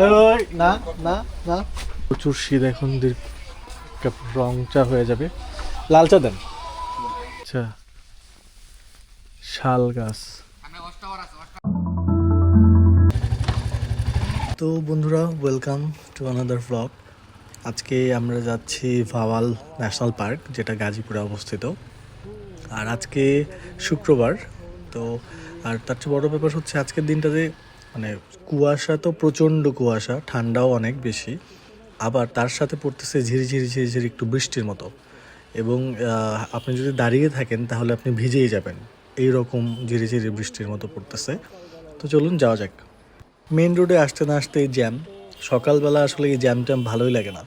না না না, প্রচুর শীত। এখন রং চা হয়ে যাবে, লাল চা দেন। আচ্ছা, শাল গাছ। তো বন্ধুরা, ওয়েলকাম টু আনাদার ভ্লগ। আজকে আমরা যাচ্ছি ভাওয়াল ন্যাশনাল পার্ক, যেটা গাজীপুরে অবস্থিত। আর আজকে শুক্রবার। তো আর তার চেয়ে বড় ব্যাপার হচ্ছে আজকের দিনটাতে মানে কুয়াশা, তো প্রচণ্ড কুয়াশা, ঠান্ডাও অনেক বেশি, আবার তার সাথে পড়তেছে ঝিরিঝিরি ঝিরিঝিরি একটু বৃষ্টির মতো। এবং আপনি যদি দাঁড়িয়ে থাকেন তাহলে আপনি ভিজেই যাবেন, এই রকম ঝিরিঝিরি বৃষ্টির মতো পড়তেছে। তো চলুন যাওয়া যাক। মেন রোডে আসতে না আসতে এই জ্যাম। সকালবেলা আসলে এই জ্যাম ট্যাম ভালোই লাগে না।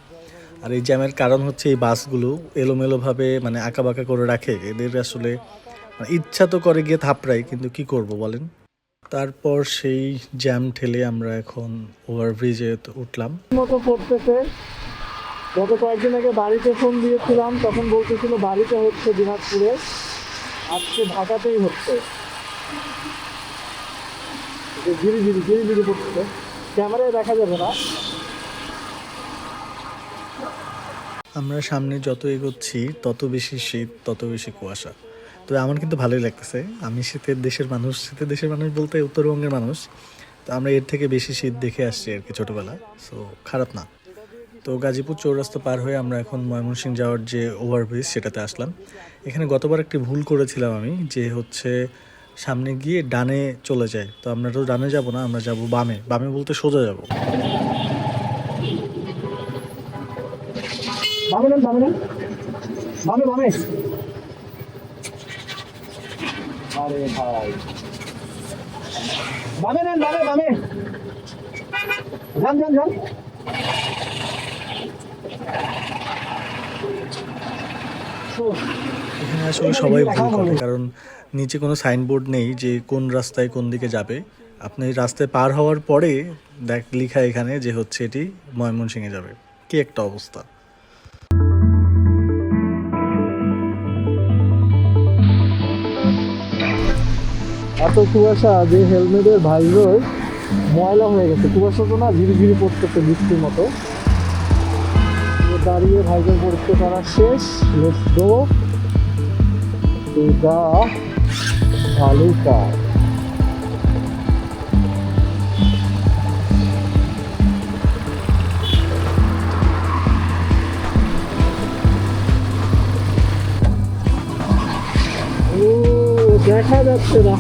আর এই জ্যামের কারণ হচ্ছে এই বাসগুলো এলোমেলোভাবে মানে আঁকাবাঁকা করে রাখে। এদের আসলে ইচ্ছা তো করে গিয়ে থাপড়াই, কিন্তু কি করব বলেন। তারপর সেই জ্যাম ঠেলে আমরা এখন ওভারব্রিজে উঠলাম। মতো পড়তেছে। গত কয়েকদিন আগে বাড়িতে ফোন দিয়েছিলাম, তখন বলতেছিল বাড়িতে হচ্ছে দিনাজপুরে, আজকে ঢাকাতেই হচ্ছে। ধীরে ধীরে ধীরে ধীরে পড়তেছে, ক্যামেরায় দেখা যাবে না। আমরা সামনে যত এগোচ্ছি তত বেশি শীত, তত বেশি কুয়াশা। তো আমার কিন্তু ভালোই লাগতেছে। আমি শীতের দেশের মানুষ, শীতের দেশের মানুষ বলতে উত্তরবঙ্গের মানুষ। তো আমরা এর থেকে বেশি শীত দেখে আসছি আর কি ছোটোবেলা। সো খারাপ না। তো গাজীপুর চৌরাস্তা পার হয়ে আমরা এখন ময়মনসিংহ যাওয়ার যে ওভারব্রিজ সেটাতে আসলাম। এখানে গতবার একটি ভুল করেছিলাম আমি, যে হচ্ছে সামনে গিয়ে ডানে চলে যায়। তো আমরা তো ডানে যাব না, আমরা যাব বামে। বামে বলতে সোজা যাব। বামে নেন, বামে নেন, বামে বামে। আরে ভাই, বামে নেন, বামে বামে, যান যান যান। এখানে আসলে সবাই ভুল করে, কারণ নিচে কোনো সাইনবোর্ড নেই যে কোন রাস্তায় কোন দিকে যাবে। আপনি রাস্তায় পার হওয়ার পরে লেখা এখানে যে হচ্ছে এটি ময়মনসিংহে যাবে। কি একটা অবস্থা। এত কুয়াশা যে হেলমেটের ভাইজর ময়লা হয়ে গেছে। কুয়াশা তো না, ঝিরি ঝিরি পড়তেছে বৃষ্টির মতো। দাঁড়িয়ে ভাইজর পরিষ্কার করা শেষ। Let's go to the Bhaluka. ও দেখা যাচ্ছে না।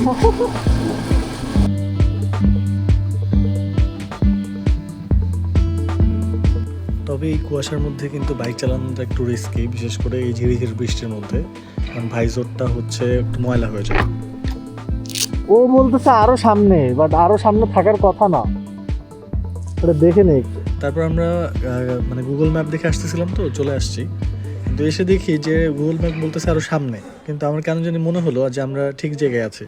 তবে এই কুয়াশার মধ্যে কিন্তু বাইক চালানোটা একটু রিস্কি, বিশেষ করে এই ঝিরিঝিরি বৃষ্টির মধ্যে, কারণ ভাইজরটা হচ্ছে একটু ময়লা হয়ে যায়। ও বলতেছে আরো সামনে, বাট আরো সামনে থাকার কথা না, ওটা দেখে নেই। তারপর আমরা মানে গুগল ম্যাপ দেখে আসতেছিলাম, তো চলে আসছি। কিন্তু এসে দেখি যে গুগল ম্যাপ বলতেছে আরো সামনে, কিন্তু আমার কেন জানি মনে হলো যে আমরা ঠিক জায়গায় আছি।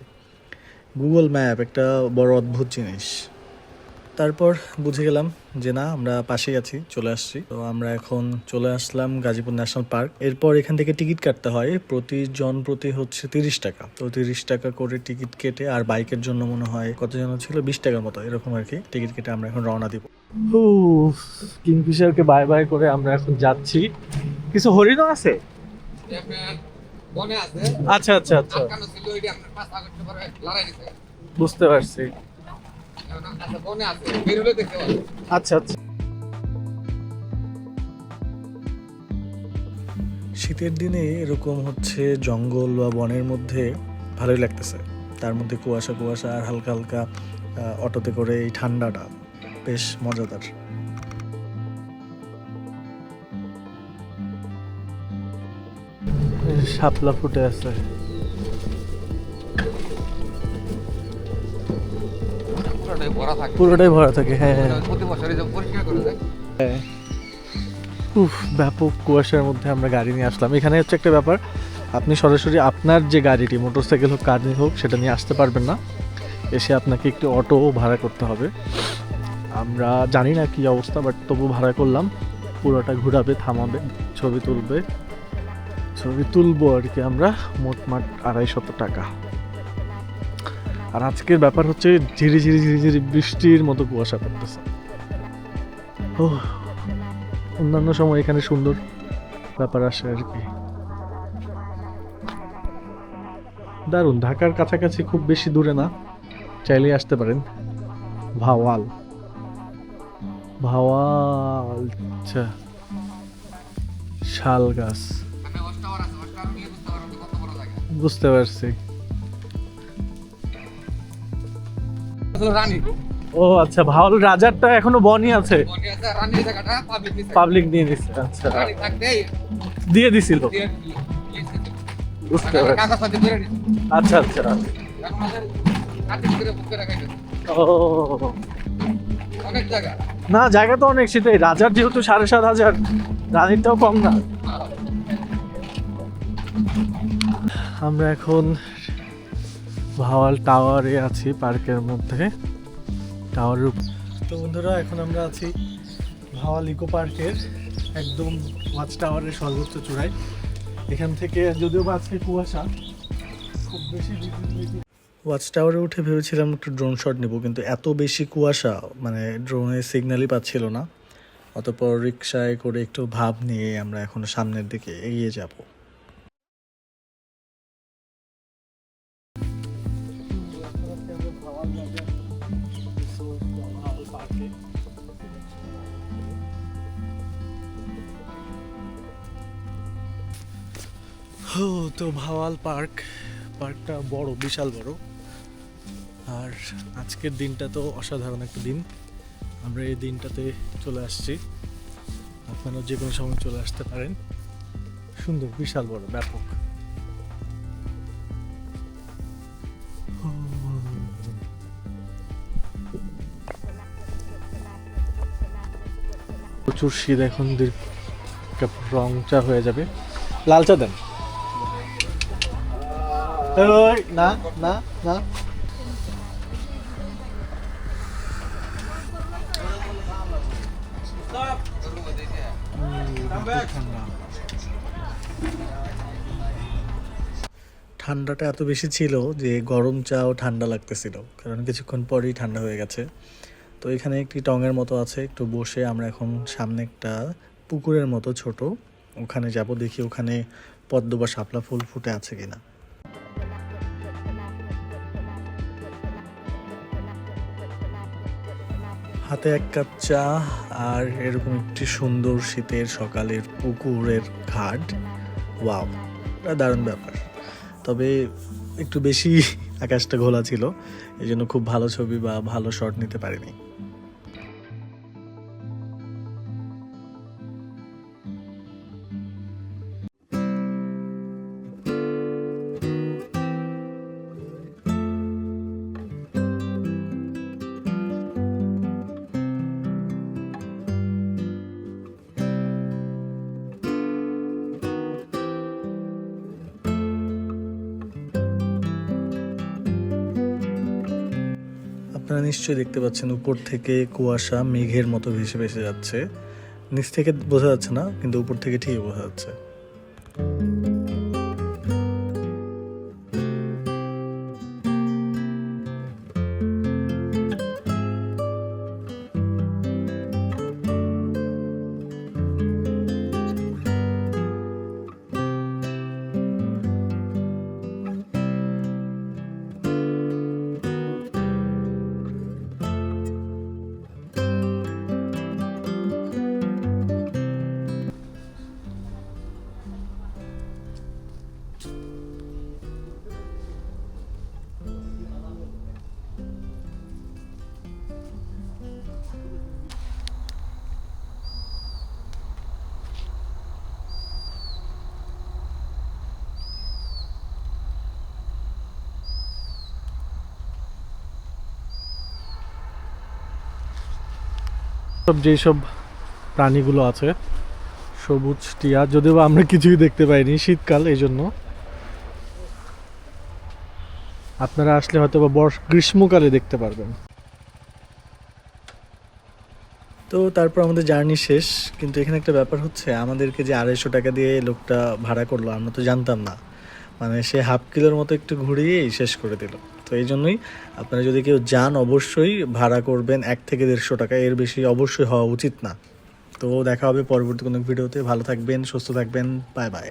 গুগল ম্যাপ একটা বড় অদ্ভুত জিনিস। তারপর বুঝে গেলাম যে না, আমরা পাশেই আছি, চলে আসছি। তো আমরা এখন চলে আসলাম গাজীপুর ন্যাশনাল পার্ক। এরপর এখান থেকে টিকিট কাটতে হয়, প্রতিজন প্রতি হচ্ছে 30 টাকা। তো 30 টাকা করে টিকিট কেটে, আর বাইকের জন্য মনে হয় কত যেন ছিল, 20 টাকার মতো এরকম আর কি। টিকিট কেটে আমরা এখন রওনা দিব। কিংফিশারকে বাই বাই করে আমরা এখন যাচ্ছি। কিছু হরিণও আছে। আচ্ছা আচ্ছা আচ্ছা, বুঝতে পারছি। আচ্ছা আচ্ছা। শীতের দিনে এরকম হচ্ছে জঙ্গল বা বনের মধ্যে ভালোই লাগতেছে। তার মধ্যে কুয়াশা কুয়াশা আর হালকা হালকা অটোতে করে এই ঠান্ডাটা বেশ মজাদার। শাপলা ফুটে আছে। পুরোটাই ভরা থাকে। হ্যাঁ হ্যাঁ। ব্যাপক কুয়াশার মধ্যে আমরা গাড়ি নিয়ে আসলাম। এখানে হচ্ছে একটা ব্যাপার, আপনি সরাসরি আপনার যে গাড়িটি, মোটরসাইকেল হোক কার হোক, সেটা নিয়ে আসতে পারবেন না। এসে আপনাকে একটু অটো ভাড়া করতে হবে। আমরা জানি না কি অবস্থা, বাট তবু ভাড়া করলাম। পুরোটা ঘুরাবে, থামাবে, ছবি তুলবো আর কি আমরা। মোটমাট 250 টাকা। আর আজকের ব্যাপার হচ্ছে ঝিরি ঝিরি ঝিরি ঝিরি বৃষ্টির মতো কুয়াশা পড়তেছে। ও, অন্যান্য সময় এখানে সুন্দর ব্যাপার আসে আর কি। দারুণ, ঢাকার কাছাকাছি, খুব বেশি দূরে না, চাইলেই আসতে পারেন। ভাওয়াল, ভাওয়াল, আচ্ছা, শাল গাছ, বুঝতে পারছি। ও আচ্ছা, ভাওয়াল রাজারটা এখনো বনই আছে, পাবলিক নিয়ে নিচ্ছে। আচ্ছা, দিয়ে দিছিল, বুঝতে পারছি। আচ্ছা আচ্ছা, ও না, জায়গা তো অনেক, সেটাই, রাজার যেহেতু ৭,৫০০, রানীরটাও কম না। আমরা এখন ভাওয়াল টাওয়ারে আছি, পার্কের মধ্যে, টাওয়ারের। তো বন্ধুরা, এখন আমরা আছি ভাওয়াল ইকো পার্কের একদম ওয়াচ টাওয়ারের সর্বোচ্চ চূড়ায়। এখান থেকে যদিও বা আজকে কুয়াশা, খুব বেশি ওয়াচ টাওয়ারে উঠে ভেবেছিলাম একটু ড্রোন শট নেব, কিন্তু এত বেশি কুয়াশা, মানে ড্রোনের সিগন্যালই পাচ্ছিল না। অতঃপর রিক্সায় করে একটু ভাব নিয়ে আমরা এখন সামনের দিকে এগিয়ে যাব। তো ভাওয়াল পার্কটা বড়, বিশাল বড়। আর আজকের দিনটা তো অসাধারণ একটা দিন, আমরা এই দিনটাতে চলে আসছি। আপনারা যে কোনো সময় চলে আসতে পারেন। সুন্দর, বিশাল বড়, ব্যাপক। প্রচুর শীত, এখন রং চা হয়ে যাবে। লাল চা দেন। না না না, ঠান্ডাটা এত বেশি ছিল যে গরম চাও ঠান্ডা লাগতেছিল, কারণ কিছুক্ষণ পরেই ঠান্ডা হয়ে গেছে। তো এখানে একটি টঙের মতো আছে, একটু বসে আমরা এখন সামনে একটা পুকুরের মতো ছোট, ওখানে যাব, দেখি ওখানে পদ্ম বা শাপলা ফুল ফুটে আছে কিনা। হাতে এক কাপ চা আর এরকম একটি সুন্দর শীতের সকালের পুকুরের ঘাট, ওয়াও, দারুণ ব্যাপার। তবে একটু বেশি আকাশটা ঘোলা ছিল, এই জন্য খুব ভালো ছবি বা ভালো শট নিতে পারিনি। আপনারা নিশ্চয়ই দেখতে পাচ্ছেন উপর থেকে কুয়াশা মেঘের মতো ভেসে ভেসে যাচ্ছে, নিচ থেকে বোঝা যাচ্ছে না, কিন্তু উপর থেকে ঠিকই বোঝা যাচ্ছে। সব যেসব প্রাণীগুলো আছে, সবুজ টিয়া, যদিও আমরা কিছুই দেখতে পাইনি, শীতকাল, এই জন্য। আপনারা আসলে হয়তো বা গ্রীষ্মকালে দেখতে পারবেন। তো তারপর আমাদের জার্নি শেষ, কিন্তু এখানে একটা ব্যাপার হচ্ছে, আমাদেরকে যে ২৫০ টাকা দিয়ে লোকটা ভাড়া করলো, আমরা তো জানতাম না, মানে সে হাফ কিলোর মতো একটু ঘুরিয়েই শেষ করে দিল। তো এই জন্যই আপনারা যদি কেউ যান, অবশ্যই ভাড়া করবেন ১ থেকে ১৫০ টাকা, এর বেশি অবশ্যই হওয়া উচিত না। তো দেখা হবে পরবর্তী কোনো ভিডিওতে। ভালো থাকবেন, সুস্থ থাকবেন। Bye bye.